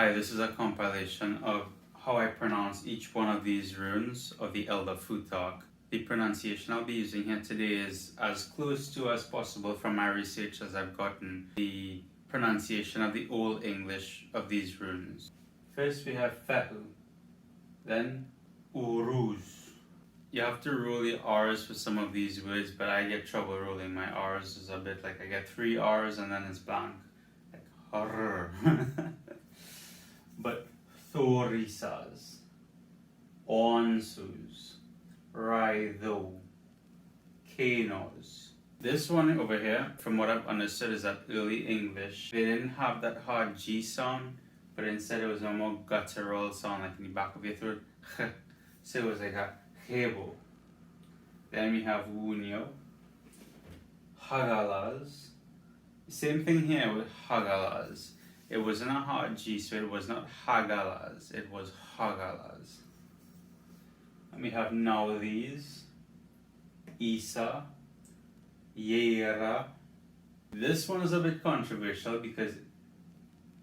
Hi, this is a compilation of how I pronounce each one of these runes of the Elder Futhark. The pronunciation I'll be using here today is as close to as possible from my research as I've gotten the pronunciation of the Old English of these runes. First we have Fehu, then Uruz. You have to roll the R's for some of these words, but I get trouble rolling my R's. It's a bit like I get 3 R's and then it's blank. Like horror. But Thorisas, Onsus, Raitho, Kanos. This one over here, from what I've understood, is that early English. They didn't have that hard G sound, but instead it was a more guttural sound, like in the back of your throat. So it was like a hebo. Then we have Wunyo, Hagalas. Same thing here with Hagalas. It wasn't a hard G, so it was not Hagalas, it was Hagalas. And we have now these, Isa, Yera. This one is a bit controversial because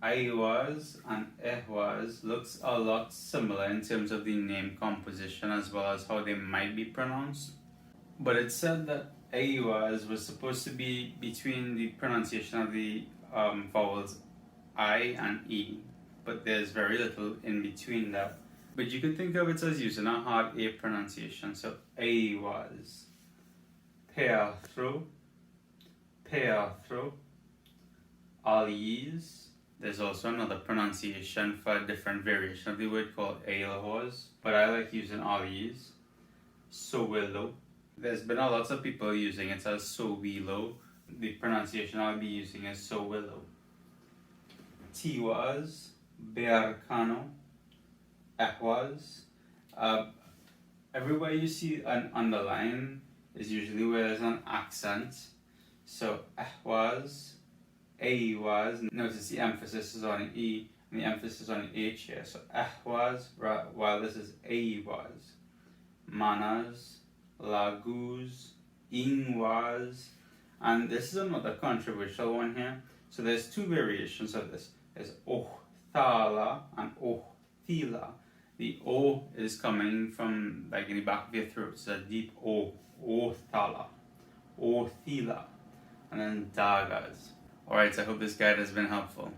Aiwas and Ehwas looks a lot similar in terms of the name composition as well as how they might be pronounced. But it said that Aiwas was supposed to be between the pronunciation of the vowels I and E, but there's very little in between that. But you can think of it as using a hard A pronunciation. So Aiwas, Peathro, Peathro, Aliz. There's also another pronunciation for a different variation of the word called Ailhos, but I like using Aliz. Sowilo. There's been a lot of people using it as Sowilo. The pronunciation I'll be using is Sowilo. Tiwas, Bearcano, Ehwas. Everywhere you see an underline is usually where there's an accent. So Ehwas, Aiwas. Notice the emphasis is on the E and the emphasis on the H here. So Ehwas, while this is Aiwas. Manas, Lagus, Ingwas. And this is another controversial one here. So there's two variations of this. There's Ohthala and Ohthila. The O is coming from like in the back of your throat. It's a deep O. Ohthala. Ohthila. And then Dagas. Alright, so I hope this guide has been helpful.